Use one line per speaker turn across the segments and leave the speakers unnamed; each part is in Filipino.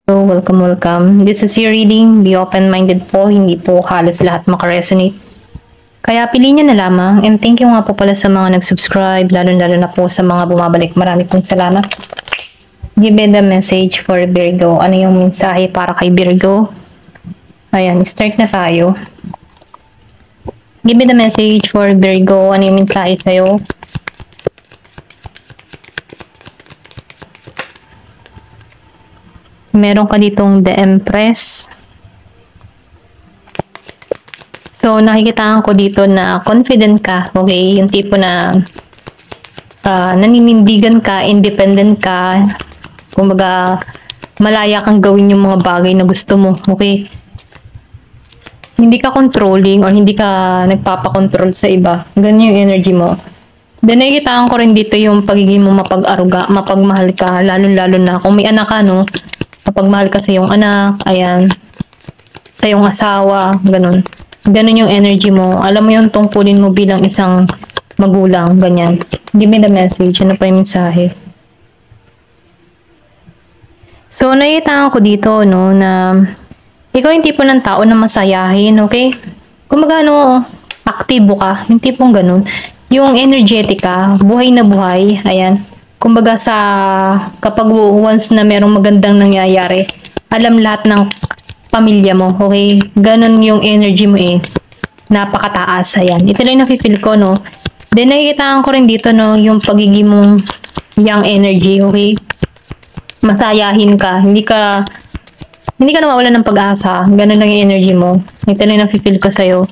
So, welcome. This is your reading. Be open-minded po, hindi po halos lahat makaresonate. Kaya piliin nyo na lamang. And thank you nga po pala sa mga nag-subscribe, lalo-lalo na po sa mga bumabalik. Marami pong salamat. Give me the message for Virgo. Ano yung mensahe para kay Virgo? Ayan, start na tayo. Give me the message for Virgo. Ano yung mensahe sa'yo? Meron ka ditong The Empress. So, nakikitaan ko dito na confident ka, okay? Yung tipo na naninindigan ka, independent ka, kumbaga, malaya kang gawin yung mga bagay na gusto mo, okay? Hindi ka controlling or hindi ka nagpapakontrol sa iba. Ganyan yung energy mo. Then, nakikitaan ko rin dito yung pagiging mo mapag-aruga, mapagmahal ka, lalo-lalo na kung may anak ka, no? Mapagmahal ka sa iyong anak, ayan, sa iyong asawa, ganun. Ganun yung energy mo. Alam mo yung tungkulin mo bilang isang magulang, ganyan. Give me the message. Ano pa yung mensahe? So, nakita ko dito, no, na ikaw yung tipo ng tao na masayahin, okay? Kumbaga, no, aktibo ka, yung tipong ganun. Yung energetic ka, buhay na buhay, ayan. Kumbaga kapag once na merong magandang nangyayari, alam lahat ng pamilya mo, okay? Ganon yung energy mo eh. Napakataas, ayan. Ito lang nafe-feel ko, no? Then, nakikitaan ko rin dito, no, yung pagiging mong young energy, okay? Masayahin ka, hindi ka nawawalan ng pag-asa. Ganon lang yung energy mo. Ito lang nafe-feel ko sa'yo.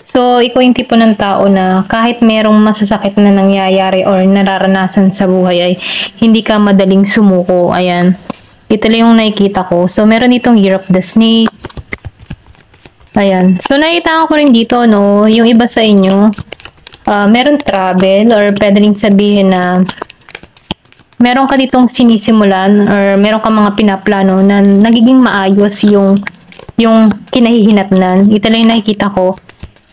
So, ikaw yung tipo ng tao na kahit merong masasakit na nangyayari or nararanasan sa buhay ay hindi ka madaling sumuko. Ayan. Ito lang yung nakikita ko. So, meron ditong Year of the Snake. Ayan. So, nakita ko rin dito, no, yung iba sa inyo, meron travel or pwedeng sabihin na meron ka ditong sinisimulan or meron ka mga pinaplano na nagiging maayos yung kinahihinatnan. Ito lang yung nakikita ko.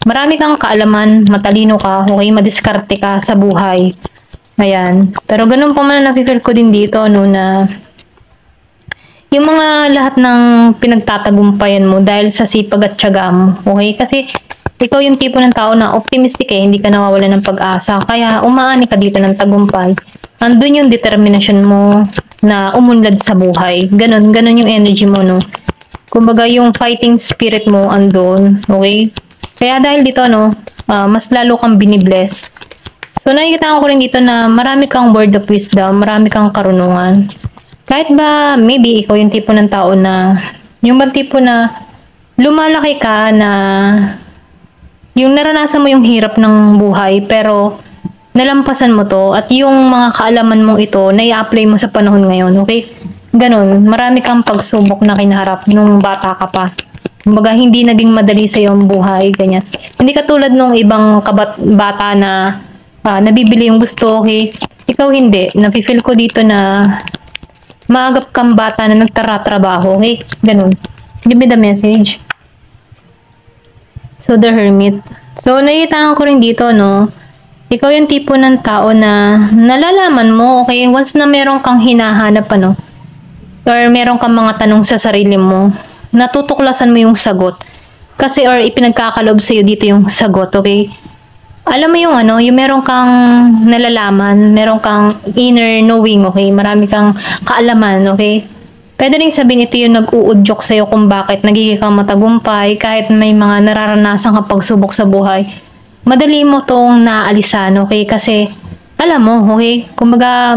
Marami kang kaalaman, matalino ka, okay, madiskarte ka sa buhay. Ayan. Pero ganun pa man nafe-feel ko din dito, no, na yung mga lahat ng pinagtatagumpayan mo dahil sa sipag at tiyaga mo, okay? Kasi ikaw yung tipo ng tao na optimistic eh, hindi ka nawawalan ng pag-asa. Kaya umaani ka dito ng tagumpay. Andun yung determinasyon mo na umunlad sa buhay. Ganun yung energy mo, no? Kumbaga yung fighting spirit mo andun, okay? Kaya dahil dito, no, mas lalo kang binibless. So, nakikita ko rin dito na marami kang word of wisdom, marami kang karunungan. Kahit ba, maybe, ikaw yung tipo ng tao na, yung bang tipo na, lumalaki ka na, yung naranasan mo yung hirap ng buhay, pero, nalampasan mo to, at yung mga kaalaman mong ito, na-i-apply mo sa panahon ngayon, okay? Ganon, marami kang pagsubok na kinaharap nung bata ka pa. Kumbaga, hindi naging madali sa iyong buhay, ganyan. Hindi katulad nung ibang bata na nabibili yung gusto, okay? Ikaw hindi. Nafe-feel ko dito na maagap kang bata na nagtaratrabaho, okay? Ganun. Give me the message. So, the Hermit. So, nakita ko rin dito, no? Ikaw yung tipo ng tao na nalalaman mo, okay? Once na meron kang hinahanap, ano? Or meron kang mga tanong sa sarili mo, natutuklasan mo yung sagot. Kasi or ipinagkakaloob sa'yo dito yung sagot, okay? Alam mo yung ano, yung meron kang nalalaman, meron kang inner knowing, okay? Marami kang kaalaman, okay? Pwede rin sabihin ito yung nag-uudyok sa'yo kung bakit nagiging kang matagumpay kahit may mga nararanasan kang pagsubok sa buhay. Madali mo tong naalisan, okay? Kasi alam mo, okay? Kumbaga,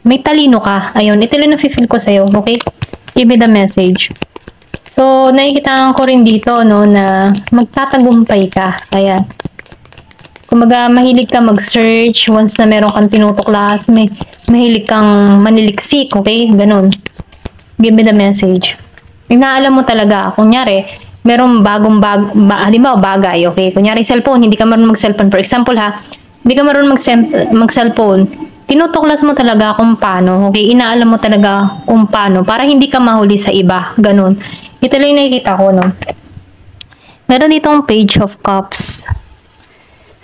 may talino ka. Ayun, ito lang na-feel ko sa'yo, okay? Give me the message. So, nakikita ko rin dito, no, na magtatagumpay ka. Kaya, kumbaga, mahilig ka mag-search once na meron kang tinutuklas, mahilig kang maniliksik, okay? Ganun. Give me the message. Inaalam mo talaga, kunyari, merong halimbawa bagay, okay? Kunyari, cellphone, hindi ka marunong mag-cellphone. For example, hindi ka marunong mag-cellphone. Tinutuklas mo talaga kung paano, okay? Inaalam mo talaga kung paano para hindi ka mahuli sa iba. Ganun. Ito lang yung nakikita ko, no? Meron ditong Page of Cups.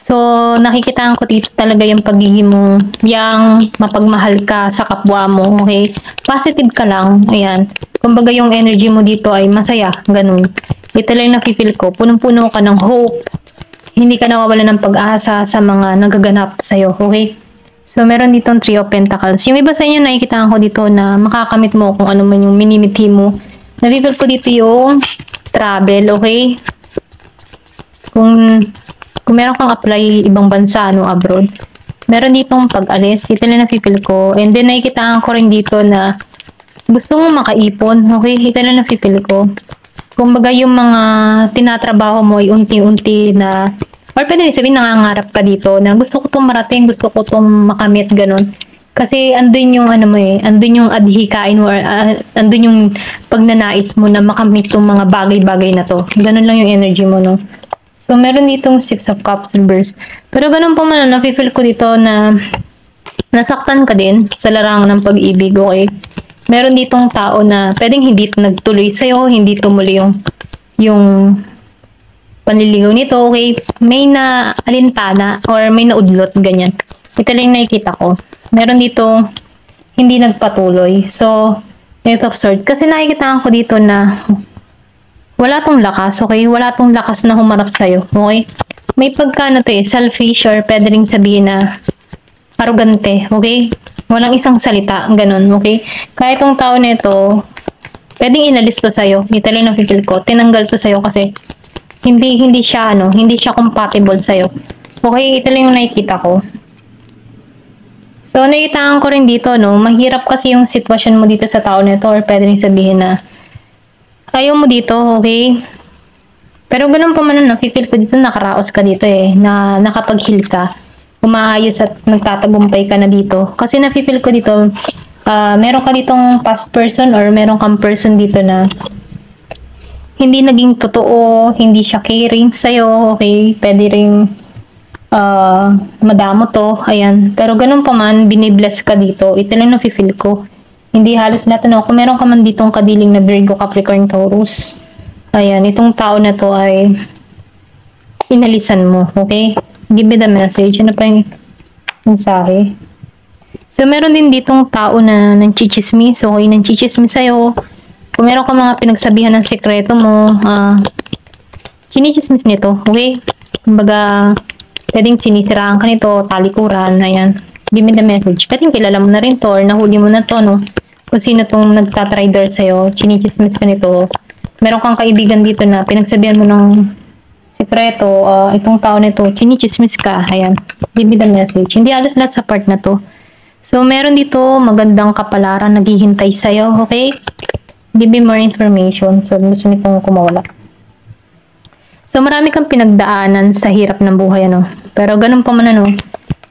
So, nakikita ko dito talaga yung pagiging mo, yung mapagmahal ka sa kapwa mo, okay? Positive ka lang, ayan. Kumbaga yung energy mo dito ay masaya, ganun. Ito lang nakifeel ko, punong-puno ka ng hope, hindi ka nawawala ng pag-asa sa mga nagaganap sa'yo, okay? So, meron ditong Three of Pentacles. Yung iba sa inyo, nakikita ko dito na makakamit mo kung ano man yung minimithi mo. Nakifeel ko dito yung travel, okay? Kung meron kang apply ibang bansa, abroad, meron ditong pag-alis. Ito na napipil ko. And then, nakikitaan ko rin dito na gusto mo makaipon. Okay? Ito na napipil ko. Kumbaga, yung mga tinatrabaho mo ay unti-unti na, or pwede rin sabihin, nangangarap ka dito na gusto ko itong marating, gusto ko itong makamit, ganun. Kasi andun yung andun yung adhikain mo or andun yung pagnanais mo na makamit itong mga bagay-bagay na to. Ganun lang yung energy mo, no? So, meron ditong Six of Cups reverse. Pero ganun po man, nafe-feel ko dito na nasaktan ka din sa larangan ng pag-ibig, okay? Meron ditong tao na pwedeng hindi nagtuloy sa'yo, hindi tumuloy yung panliligaw nito, okay? May na alintana or may naudlot, ganyan. Ito lang nakikita ko. Meron dito hindi nagpatuloy. So, Eight of Swords. Kasi nakikita ko dito na wala tong lakas, okay? Wala tong lakas na humarap sa'yo, okay? May pagka to selfish or pwede rin sabihin na arrogante, okay? Walang isang salita, ganun, okay? Kaya itong tao nito, pwedeng inalis to sa'yo. Dito lang nakikil ko. Tinanggal to sa'yo kasi hindi siya compatible sa'yo. Okay, ito lang yung nakikita ko. So, nakitaan ko rin dito, no? Mahirap kasi yung sitwasyon mo dito sa tao nito or pwede rin sabihin na ayaw mo dito, okay? Pero ganun pa man, nafe-feel ko dito, nakaraos ka dito na nakapag-heal ka, umaayos at nagtatagumpay ka na dito. Kasi nafe-feel ko dito, meron ka ditong past person or meron kang person dito na hindi naging totoo, hindi siya caring sa'yo, okay? Pwede rin madamo to, ayan. Pero ganun pa man, binibless ka dito. Ito lang nafe-feel ko. Hindi halos lahat, kung meron ka man ditong kadiling na Virgo, Capricorn, Taurus, ayan, itong tao na to ay inalisan mo, okay? Give me the message. Ano pa yung mensahe? So, meron din ditong tao na nanchichismis, okay? Nanchichismis sa'yo. Kung meron ka mga pinagsabihan ng sekreto mo, chinichismis nito, okay? Kumbaga, pwedeng sinisiraan ka nito, talikuran, ayan. Give me the message. Pwedeng kilala mo na rin to or nahuli mo na to, no? Kung sino tong nagtatrider sa'yo, chinichismis ka nito. Meron kang kaibigan dito na pinagsabihan mo ng sekreto, itong tao nito, chinichismis ka, ayan. Give me the message. Hindi alas lahat sa part na to. So, meron dito magandang kapalaran naghihintay sa'yo, okay? Give me more information. So, gusto nitong kumawala. So, marami kang pinagdaanan sa hirap ng buhay, Pero ganun pa man,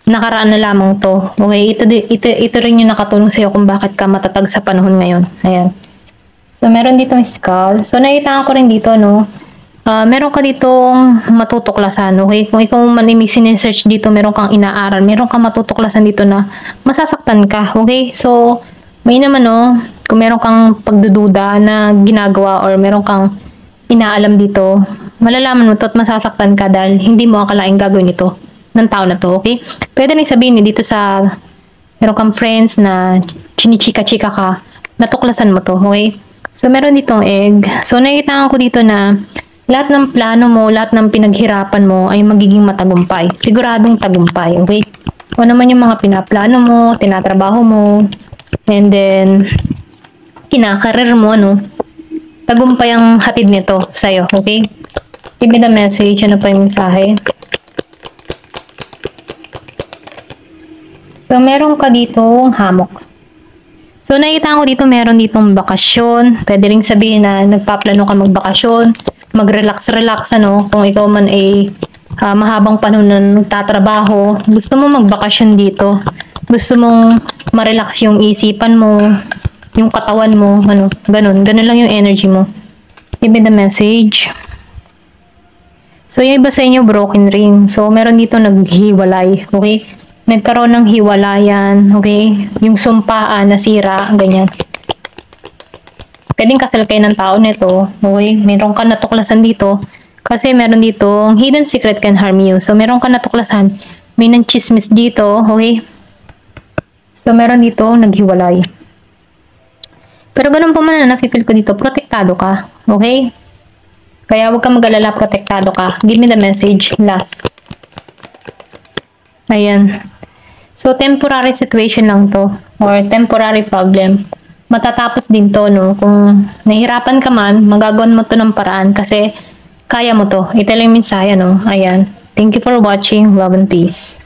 nakaraan na lamang to. Okay, ito rin yung nakatulong sa'yo kung bakit ka matatag sa panahon ngayon. Ayan. So, meron ditong skull. So, nakita ko rin dito, meron ka ditong matutuklasan, okay? Kung ikaw man may sinesearch dito, meron kang inaaral, meron kang matutuklasan dito na masasaktan ka, okay? So, may naman, kung meron kang pagdududa na ginagawa or meron kang inaalam dito, malalaman mo to at masasaktan ka dahil hindi mo akalaing gagawin ito ng tao na to, okay? Pwede rin sabihin dito sa meron kang friends na chinichika-chika ka, natuklasan mo to, okay? So, meron ditong egg. So, nakikita ko dito na lahat ng plano mo, lahat ng pinaghirapan mo ay magiging matagumpay. Siguradong tagumpay, okay? Kung naman yung mga pinaplano mo, tinatrabaho mo, and then, kinakarir mo, tagumpay ang hatid nito sa'yo, okay? Give me the message. Ano pa yung mensahe? So, meron ka ditong hammock. So, nakita ko dito, meron ditong bakasyon. Pwede rin sabihin na nagpaplano ka magbakasyon, mag-relax-relax, kung ikaw man ay mahabang panahon na nagtatrabaho. Gusto mo magbakasyon dito. Gusto mong ma-relax yung isipan mo, yung katawan mo, ganun. Ganun lang yung energy mo. Give me the message. So, yung iba sa inyo, broken ring. So, meron dito naghiwalay, okay? Nagkaroon ng hiwalayan, okay? Yung sumpaan, nasira, ganyan. Pwedeng kasal kayo ng tao nito, okay? Meron ka natuklasan dito. Kasi meron dito, hidden secret can harm you. So, meron ka natuklasan. May nang-chismis dito, okay? So, meron dito, naghiwalay. Pero ganun pa man na nafe-feel ko dito, protektado ka. Okay? Kaya huwag ka mag-alala, protektado ka. Give me the message. Last. Ayan. So, temporary situation lang to. Or temporary problem. Matatapos din to, no? Kung nahihirapan ka man, magagawan mo to ng paraan kasi kaya mo to. Ito lang yung mensahe, no? Ayan. Thank you for watching. Love and peace.